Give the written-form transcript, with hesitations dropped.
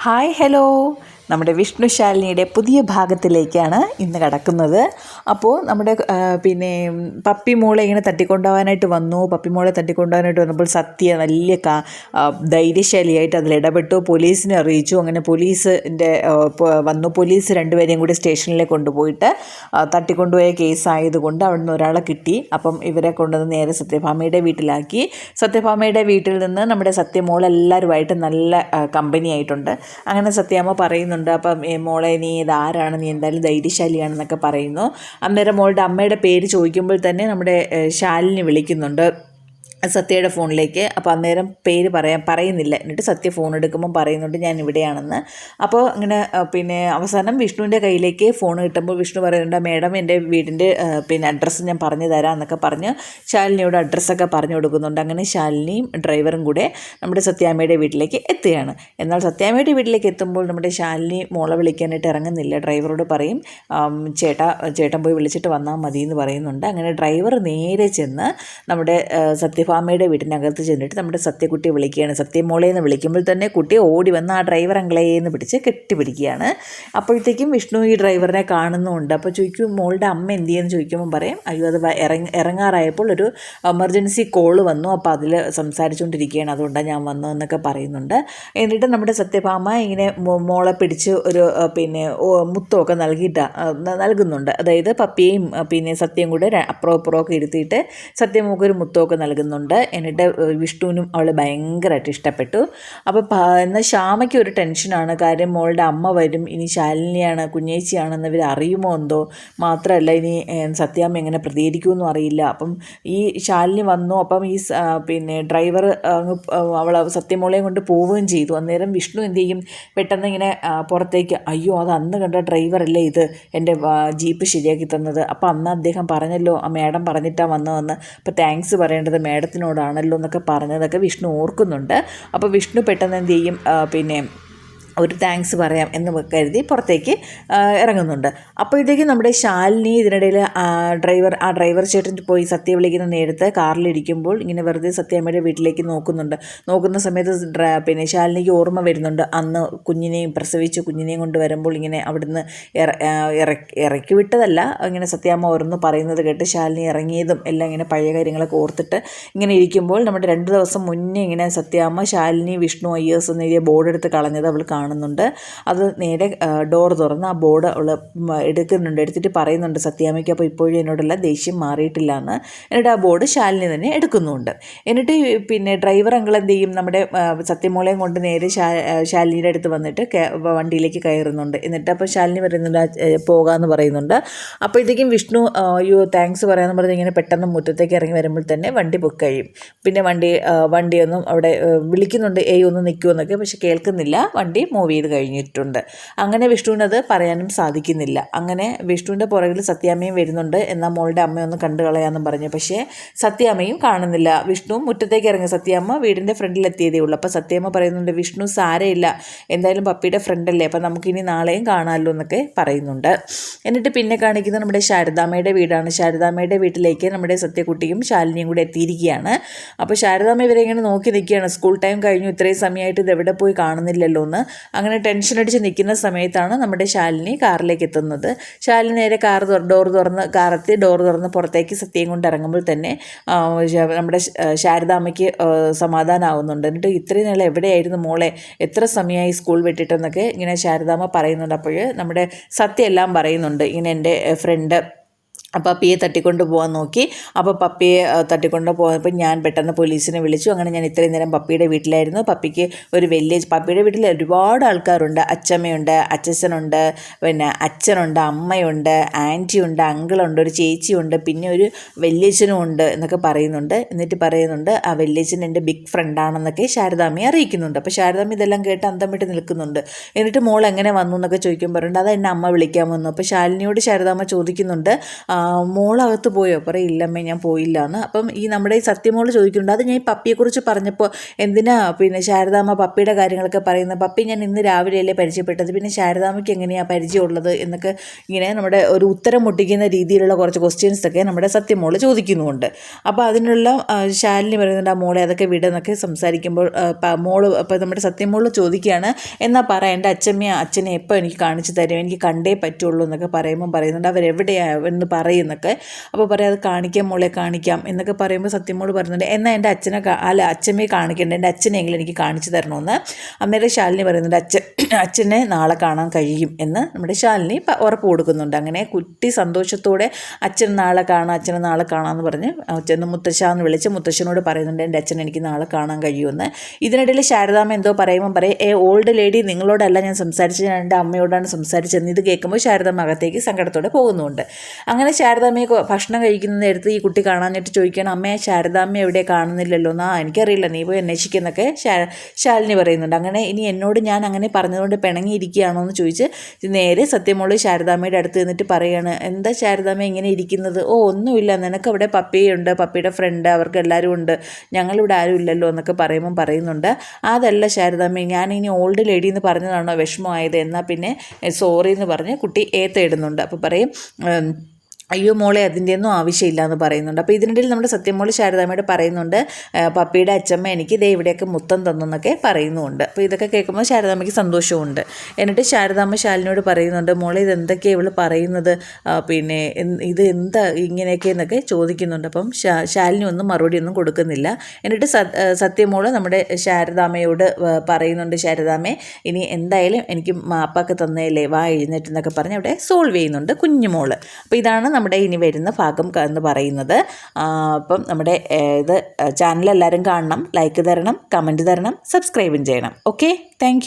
Hi hello, നമ്മുടെ വിഷ്ണുശാലിനിയുടെ പുതിയ ഭാഗത്തിലേക്കാണ് ഇന്ന് കടക്കുന്നത്. അപ്പോൾ നമ്മുടെ പപ്പി മോളെ ഇങ്ങനെ തട്ടിക്കൊണ്ടുപോകാനായിട്ട് വന്നു. പപ്പി മോളെ തട്ടിക്കൊണ്ടുപോകാനായിട്ട് വന്നപ്പോൾ സത്യ വലിയ ധൈര്യശാലിയായിട്ട് അതിലിടപെട്ടു, പോലീസിനെ അറിയിച്ചു. അങ്ങനെ പോലീസിൻ്റെ വന്നു. പോലീസ് രണ്ടുപേരെയും കൂടി സ്റ്റേഷനിലേക്ക് കൊണ്ടുപോയിട്ട് തട്ടിക്കൊണ്ടുപോയ കേസായതുകൊണ്ട് അവിടെ നിന്ന് ഒരാളെ കിട്ടി. അപ്പം ഇവരെ കൊണ്ടുവന്ന് നേരെ സത്യഭാമയുടെ വീട്ടിലാക്കി. സത്യഭാമയുടെ വീട്ടിൽ നിന്ന് നമ്മുടെ സത്യമോൾ എല്ലാവരുമായിട്ട് നല്ല കമ്പനി ആയിട്ടുണ്ട്. അങ്ങനെ സത്യാമ്മ പറയുന്നുണ്ട്, അപ്പം മോളെ നീ ഇതാരാണ്, നീ എന്തായാലും ധൈര്യശാലിയാണെന്നൊക്കെ പറയുന്നു. അന്നേരം മോളുടെ അമ്മയുടെ പേര് ചോദിക്കുമ്പോൾ തന്നെ നമ്മുടെ ശാലിനി വിളിക്കുന്നുണ്ട് സത്യയുടെ ഫോണിലേക്ക്. അപ്പോൾ അന്നേരം പേര് പറയുന്നില്ല. എന്നിട്ട് സത്യ ഫോൺ എടുക്കുമ്പോൾ പറയുന്നുണ്ട് ഞാൻ ഇവിടെയാണെന്ന്. അപ്പോൾ അങ്ങനെ അവസാനം വിഷ്ണുവിൻ്റെ കയ്യിലേക്ക് ഫോൺ കിട്ടുമ്പോൾ വിഷ്ണു പറയുന്നുണ്ട്, മേഡം എൻ്റെ വീടിൻ്റെ അഡ്രസ്സ് ഞാൻ പറഞ്ഞു തരാം എന്നൊക്കെ പറഞ്ഞ് ശാലിനിയോട് അഡ്രസ്സൊക്കെ പറഞ്ഞു കൊടുക്കുന്നുണ്ട്. അങ്ങനെ ശാലിനിയും ഡ്രൈവറും കൂടെ നമ്മുടെ സത്യാമ്മയുടെ വീട്ടിലേക്ക് എത്തുകയാണ്. എന്നാൽ സത്യാമ്മയുടെ വീട്ടിലേക്ക് എത്തുമ്പോൾ നമ്മുടെ ശാലിനി മോളെ വിളിക്കാനായിട്ട് ഇറങ്ങുന്നില്ല. ഡ്രൈവറോട് പറയും, ചേട്ടൻ പോയി വിളിച്ചിട്ട് വന്നാൽ മതി എന്ന് പറയുന്നുണ്ട്. അങ്ങനെ ഡ്രൈവർ നേരെ ചെന്ന് നമ്മുടെ സത്യഭാമയുടെ വീട്ടിനകത്ത് ചെന്നിട്ട് നമ്മുടെ സത്യക്കുട്ടിയെ വിളിക്കുകയാണ്. സത്യമോളേന്ന് വിളിക്കുമ്പോൾ തന്നെ കുട്ടി ഓടി വന്ന് ആ ഡ്രൈവർ അങ്കളേന്ന് പിടിച്ച് കെട്ടിപ്പിടിക്കുകയാണ്. അപ്പോഴത്തേക്കും വിഷ്ണു ഈ ഡ്രൈവറിനെ കാണുന്നുമുണ്ട്. അപ്പോൾ ചോദിക്കും, മോളുടെ അമ്മ എന്ത് ചെയ്യുമെന്ന് ചോദിക്കുമ്പോൾ പറയും, അയ്യോ അത് ഇറങ്ങാറായപ്പോൾ ഒരു എമർജൻസി കോള് വന്നു, അപ്പോൾ അതിൽ സംസാരിച്ചുകൊണ്ടിരിക്കുകയാണ്, അതുകൊണ്ടാണ് ഞാൻ വന്നതെന്നൊക്കെ പറയുന്നുണ്ട്. എന്നിട്ട് നമ്മുടെ സത്യഭാമ ഇങ്ങനെ മോളെ പിടിച്ച് ഒരു മുത്തമൊക്കെ നൽകുന്നുണ്ട്. അതായത് പപ്പിയെയും സത്യം കൂടെ അപ്പുറമൊക്കെ ഇരുത്തിയിട്ട് സത്യമൊക്കെ ഒരു മുത്തമൊക്കെ നൽകുന്നുണ്ട്. എന്നിട്ട് വിഷ്ണുവിനും അവളെ ഭയങ്കരമായിട്ട് ഇഷ്ടപ്പെട്ടു. അപ്പോൾ എന്നാൽ ശ്യാമയ്ക്ക് ഒരു ടെൻഷനാണ്. കാര്യം മോളുടെ അമ്മ വരും, ഇനി ശാലിനിയാണ് കുഞ്ഞേച്ചിയാണെന്ന് ഇവർ അറിയുമോ എന്തോ, മാത്രമല്ല ഇനി സത്യാമ്മ എങ്ങനെ പ്രതികരിക്കുമെന്നും അറിയില്ല. അപ്പം ഈ ശാലിനി വന്നു, അപ്പം ഈ ഡ്രൈവർ അവളെ സത്യമോളെയും കൊണ്ട് പോവുകയും ചെയ്തു. അന്നേരം വിഷ്ണു എന്ത് ചെയ്യും, പെട്ടെന്ന് ഇങ്ങനെ പുറത്തേക്ക്, അയ്യോ അത് അന്ന് കണ്ട ഡ്രൈവറല്ലേ ഇത് എൻ്റെ ജീപ്പ് ശരിയാക്കി തന്നത്, അപ്പോൾ അന്ന് അദ്ദേഹം പറഞ്ഞല്ലോ ആ മേഡം പറഞ്ഞിട്ടാണ് വന്നതെന്ന്, അപ്പോൾ താങ്ക്സ് പറയേണ്ടത് മേഡത്തിനോടാണല്ലോ എന്നൊക്കെ പറഞ്ഞതൊക്കെ വിഷ്ണു ഓർക്കുന്നുണ്ട്. അപ്പോൾ വിഷ്ണു പെട്ടെന്ന് എന്ത് ചെയ്യും, ഒരു താങ്ക്സ് പറയാം എന്ന് കരുതി പുറത്തേക്ക് ഇറങ്ങുന്നുണ്ട്. അപ്പോഴത്തേക്കും നമ്മുടെ ശാലിനി ഇതിനിടയിൽ ഡ്രൈവർ ചേട്ടൻ പോയി സത്യ വിളിക്കുന്ന നേരത്ത് കാറിലിരിക്കുമ്പോൾ ഇങ്ങനെ വെറുതെ സത്യാമ്മയുടെ വീട്ടിലേക്ക് നോക്കുന്ന സമയത്ത് ശാലിനിക്ക് ഓർമ്മ വരുന്നുണ്ട്, അന്ന് പ്രസവിച്ച് കുഞ്ഞിനെയും കൊണ്ട് വരുമ്പോൾ ഇങ്ങനെ അവിടുന്ന് ഇറക്കി വിട്ടതല്ല, ഇങ്ങനെ സത്യാമ്മ ഓരോന്ന് പറയുന്നത് കേട്ട് ശാലിനി ഇറങ്ങിയതും എല്ലാം ഇങ്ങനെ പഴയ കാര്യങ്ങളൊക്കെ ഓർത്തിട്ട് ഇങ്ങനെ ഇരിക്കുമ്പോൾ നമ്മുടെ 2 ദിവസം മുന്നേ ഇങ്ങനെ സത്യാമ്മ ശാലിനി വിഷ്ണു അയ്യേഴ്സ് എന്ന് എഴുതിയ ബോർഡ് എടുത്ത് കളഞ്ഞത് അവൾ കാണുന്നുണ്ട്. അത് നേരെ ഡോർ തുറന്ന് ആ ബോർഡ് അവൾ എടുത്തിട്ട് പറയുന്നുണ്ട് സത്യാമ്മയ്ക്ക്, അപ്പോൾ ഇപ്പോഴും എന്നോടുള്ള ദേഷ്യം മാറിയിട്ടില്ല എന്ന്. എന്നിട്ട് ആ ബോർഡ് ശാലിനി തന്നെ എടുക്കുന്നുണ്ട്. എന്നിട്ട് ഡ്രൈവർ അങ്കിൾ എന്ത് ചെയ്യും, നമ്മുടെ സത്യമോളെയും കൊണ്ട് നേരെ ശാലിനിയുടെ അടുത്ത് വന്നിട്ട് വണ്ടിയിലേക്ക് കയറുന്നുണ്ട്. എന്നിട്ട് അപ്പോൾ ശാലിനി പറയുന്നുണ്ട് പോകാമെന്ന് പറയുന്നുണ്ട്. അപ്പോഴത്തേക്കും വിഷ്ണു അയ്യോ താങ്ക്സ് പറയാമെന്ന് പറഞ്ഞ് ഇങ്ങനെ പെട്ടെന്ന് മുറ്റത്തേക്ക് ഇറങ്ങി വരുമ്പോൾ തന്നെ വണ്ടി ബുക്ക് കഴിയും. പിന്നെ വണ്ടിയൊന്നും അവിടെ വിളിക്കുന്നുണ്ട്, ഒന്ന് നിൽക്കുമെന്നൊക്കെ, പക്ഷെ കേൾക്കുന്നില്ല, വണ്ടി മൂവ് ചെയ്ത് കഴിഞ്ഞിട്ടുണ്ട്. അങ്ങനെ വിഷ്ണുവിനത് പറയാനും സാധിക്കുന്നില്ല. അങ്ങനെ വിഷ്ണുവിൻ്റെ പുറകിൽ സത്യാമ്മയും വരുന്നുണ്ട്, എന്നാൽ മോളുടെ അമ്മയൊന്ന് കണ്ടു കളയാമെന്നും പറഞ്ഞു. പക്ഷേ സത്യാമ്മയും കാണുന്നില്ല. വിഷ്ണു മുറ്റത്തേക്ക് ഇറങ്ങി, സത്യാമ്മ വീടിൻ്റെ ഫ്രണ്ടിലെത്തിയതേ ഉള്ളൂ. അപ്പോൾ സത്യാമ്മ പറയുന്നുണ്ട്, വിഷ്ണു സാരമില്ല, എന്തായാലും പപ്പിയുടെ ഫ്രണ്ടല്ലേ, അപ്പം നമുക്കിനി നാളെയും കാണാമല്ലോ എന്നൊക്കെ പറയുന്നുണ്ട്. എന്നിട്ട് പിന്നെ കാണിക്കുന്നത് നമ്മുടെ ശാരദാമ്മയുടെ വീടാണ്. ശാരദാമ്മയുടെ വീട്ടിലേക്ക് നമ്മുടെ സത്യക്കുട്ടിയും ശാലിനിയും കൂടെ എത്തിയിരിക്കുകയാണ്. അപ്പോൾ ശാരദാമ്മ ഇവരെ ഇങ്ങനെ നോക്കി നിൽക്കുകയാണ്, സ്കൂൾ ടൈം കഴിഞ്ഞു, ഇത്രയും സമയമായിട്ട് ഇത് എവിടെ പോയി കാണുന്നില്ലല്ലോ എന്ന്. അങ്ങനെ ടെൻഷൻ അടിച്ച് നിൽക്കുന്ന സമയത്താണ് നമ്മുടെ ശാലിനി കാറിലേക്ക് എത്തുന്നത്. ശാലിനി നേരെ കാറെത്തി ഡോർ തുറന്ന് പുറത്തേക്ക് സത്യം കൊണ്ട് ഇറങ്ങുമ്പോൾ തന്നെ നമ്മുടെ ശാരദാമ്മയ്ക്ക് സമാധാനമാവുന്നുണ്ട്. എന്നിട്ട് ഇത്രയും നാൾ എവിടെയായിരുന്നു മോളെ, എത്ര സമയമായി സ്കൂൾ വിട്ടിട്ടെന്നൊക്കെ ഇങ്ങനെ ശാരദാമ്മ പറയുന്നുണ്ട്. അപ്പോൾ നമ്മുടെ സത്യം എല്ലാം പറയുന്നുണ്ട്, ഇങ്ങനെ എൻ്റെ ഫ്രണ്ട് പപ്പിയെ തട്ടിക്കൊണ്ട് പോകാൻ നോക്കി, അപ്പോൾ പപ്പിയെ തട്ടിക്കൊണ്ട് പോയപ്പോൾ ഞാൻ പെട്ടെന്ന് പോലീസിനെ വിളിച്ചു. അങ്ങനെ ഞാൻ ഇത്രയും നേരം പപ്പിയുടെ വീട്ടിലായിരുന്നു. പപ്പിയുടെ വീട്ടിൽ ഒരുപാട് ആൾക്കാരുണ്ട്, അച്ചമ്മയുണ്ട്, അച്ഛനുണ്ട്, അച്ഛനുണ്ട്, അമ്മയുണ്ട്, ആൻറ്റിയുണ്ട്, അങ്കിളുണ്ട്, ഒരു ചേച്ചിയുണ്ട്, പിന്നെ ഒരു വല്യച്ഛനും ഉണ്ട് എന്നൊക്കെ പറയുന്നുണ്ട്. എന്നിട്ട് പറയുന്നുണ്ട് ആ വല്യച്ഛൻ എൻ്റെ ബിഗ് ഫ്രണ്ടാണെന്നൊക്കെ ശാരദാമ്മയെ അറിയിക്കുന്നുണ്ട്. അപ്പോൾ ശാരദാമ്മ ഇതെല്ലാം കേട്ട് അന്തം വിട്ട് നിൽക്കുന്നുണ്ട്. എന്നിട്ട് മോൾ എങ്ങനെ വന്നു എന്നൊക്കെ ചോദിക്കുമ്പോൾ പറയുന്നുണ്ട് അത് എന്നെ അമ്മ വിളിക്കാൻ വന്നു. അപ്പോൾ ശാലിനിയോട് ശാരദാമ്മ ചോദിക്കുന്നുണ്ട് മോളകത്ത് പോയോ? പറയും ഇല്ലമ്മേ ഞാൻ പോയില്ല എന്ന്. അപ്പം ഈ നമ്മുടെ ഈ സത്യമോള് ചോദിക്കുന്നുണ്ട്, അത് ഞാൻ ഈ പപ്പിയെക്കുറിച്ച് പറഞ്ഞപ്പോൾ എന്തിനാ പിന്നെ ശാരദാമ്മ പപ്പിയുടെ കാര്യങ്ങളൊക്കെ പറയുന്നത്? പപ്പി ഞാൻ ഇന്ന് രാവിലെയല്ലേ പരിചയപ്പെട്ടത്, പിന്നെ ശാരദാമ്മയ്ക്ക് എങ്ങനെയാണ് പരിചയമുള്ളത് എന്നൊക്കെ ഇങ്ങനെ നമ്മുടെ ഒരു ഉത്തരം മുട്ടിക്കുന്ന രീതിയിലുള്ള കുറച്ച് ക്വസ്റ്റ്യൻസൊക്കെ നമ്മുടെ സത്യമോള് ചോദിക്കുന്നുമുണ്ട്. അപ്പോൾ അതിനുള്ള ശാലിനി പറയുന്നുണ്ട്, ആ മോളെ അതൊക്കെ വിടുന്നൊക്കെ സംസാരിക്കുമ്പോൾ മോള് അപ്പോൾ നമ്മുടെ സത്യമോള് ചോദിക്കുകയാണ്, എന്നാൽ പറ എൻ്റെ അച്ഛനെ എപ്പോൾ എനിക്ക് കാണിച്ചു തരും, എനിക്ക് കണ്ടേ പറ്റുള്ളൂ എന്നൊക്കെ പറയുന്നുണ്ട് അവരെവിടെയാണ് എന്ന് പറയുന്നൊക്കെ. അപ്പോൾ പറയാം അത് കാണിക്കാം മോളെ കാണിക്കാം എന്നൊക്കെ പറയുമ്പോൾ സത്യമോള് പറയുന്നുണ്ട്, എന്നാൽ എൻ്റെ അച്ഛമ്മയെ കാണിക്കേണ്ട, എൻ്റെ അച്ഛനെങ്കിലും എനിക്ക് കാണിച്ചു തരണമെന്ന്. അന്നേരം ശാലിനി പറയുന്നുണ്ട്, അച്ഛനെ നാളെ കാണാൻ കഴിയും എന്ന് നമ്മുടെ ശാലിനി ഉറപ്പ് കൊടുക്കുന്നുണ്ട്. അങ്ങനെ കുട്ടി സന്തോഷത്തോടെ അച്ഛനെ നാളെ കാണാമെന്ന് പറഞ്ഞ് അച്ഛൻ മുത്തശ്ശാന്ന് വിളിച്ച് മുത്തശ്ശനോട് പറയുന്നുണ്ട്, എൻ്റെ അച്ഛൻ എനിക്ക് നാളെ കാണാൻ കഴിയുമെന്ന്. ഇതിനിടയിൽ ശാരദാമ്മ എന്തോ പറയുമ്പോൾ ഓൾഡ് ലേഡി നിങ്ങളോടല്ല ഞാൻ സംസാരിച്ചത്, ഞാൻ എൻ്റെ അമ്മയോടാണ് സംസാരിച്ചതെന്ന്. ഇത് കേൾക്കുമ്പോൾ ശാരദാമ്മ അകത്തേക്ക് സങ്കടത്തോടെ പോകുന്നുണ്ട്. അങ്ങനെ ശാരദാമ്മയെ ഭക്ഷണം കഴിക്കുന്ന നേരത്ത് ഈ കുട്ടി കാണാനായിട്ട് ചോദിക്കുകയാണ്, അമ്മയെ ശാരദാമ്മ എവിടെ കാണുന്നില്ലല്ലോ എന്നാ, എനിക്കറിയില്ല നീ പോയി അന്വേഷിക്കുന്നൊക്കെ ശാലിനി പറയുന്നുണ്ട്. അങ്ങനെ ഇനി എന്നോട് ഞാൻ അങ്ങനെ പറഞ്ഞതുകൊണ്ട് പിണങ്ങിയിരിക്കുകയാണോ എന്ന് ചോദിച്ച് നേരെ സത്യമോള് ശാരദാമ്മയുടെ അടുത്ത് നിന്നിട്ട് പറയുകയാണ്, എന്താ ശാരദാമ്മ ഇങ്ങനെ ഇരിക്കുന്നത്? ഓ ഒന്നുമില്ല, നിനക്ക് അവിടെ പപ്പിയുണ്ട്, പപ്പിയുടെ ഫ്രണ്ട്, അവർക്ക് എല്ലാവരും ഉണ്ട്, ഞങ്ങളിവിടെ ആരും ഇല്ലല്ലോ എന്നൊക്കെ പറയുന്നുണ്ട്. അതല്ല ശാരദാമ്മ, ഞാൻ ഇനി ഓൾഡ് ലേഡി എന്ന് പറഞ്ഞതാണോ വിഷമമായത്, എന്നാൽ പിന്നെ സോറി എന്ന് പറഞ്ഞ് കുട്ടി ഏത്തയിടുന്നുണ്ട്. അപ്പോൾ പറയും, അയ്യോ മോളെ അതിൻ്റെയൊന്നും ആവശ്യമില്ല എന്ന് പറയുന്നുണ്ട്. അപ്പോൾ ഇതിനിടയിൽ നമ്മുടെ സത്യമോള് ശാരദാമ്മയോട് പറയുന്നുണ്ട്, പപ്പിയുടെ അച്ഛമ്മ എനിക്ക് ദേ ഇവിടെയൊക്കെ മുത്തം തന്നൊക്കെ പറയുന്നുമുണ്ട്. അപ്പോൾ ഇതൊക്കെ കേൾക്കുമ്പോൾ ശാരദാമ്മയ്ക്ക് സന്തോഷമുണ്ട്. എന്നിട്ട് ശാരദാമ്മ ശാലിനിയോട് പറയുന്നുണ്ട്, മോളെ ഇതെന്തൊക്കെയാണ് ഇവൾ പറയുന്നത്, പിന്നെ ഇത് എന്താ ഇങ്ങനെയൊക്കെ എന്നൊക്കെ ചോദിക്കുന്നുണ്ട്. അപ്പം ശാലിനി ഒന്നും മറുപടിയൊന്നും കൊടുക്കുന്നില്ല. എന്നിട്ട് സത്യമോള് നമ്മുടെ ശാരദാമ്മയോട് പറയുന്നുണ്ട്, ശാരദാമ്മേ ഇനി എന്തായാലും എനിക്ക് അപ്പാക്ക് തന്നേലേ, വാ എഴുന്നേറ്റെന്നൊക്കെ പറഞ്ഞ് അവിടെ സോൾവ് ചെയ്യുന്നുണ്ട് കുഞ്ഞുമോള്. അപ്പോൾ ഇതാണ് നമ്മുടെ ഇനി വരുന്ന ഭാഗം എന്ന് പറയുന്നത്. അപ്പം നമ്മുടെ ഇത് ചാനൽ എല്ലാവരും കാണണം, ലൈക്ക് തരണം, കമൻറ്റ് തരണം, സബ്സ്ക്രൈബും ചെയ്യണം. Okay, thank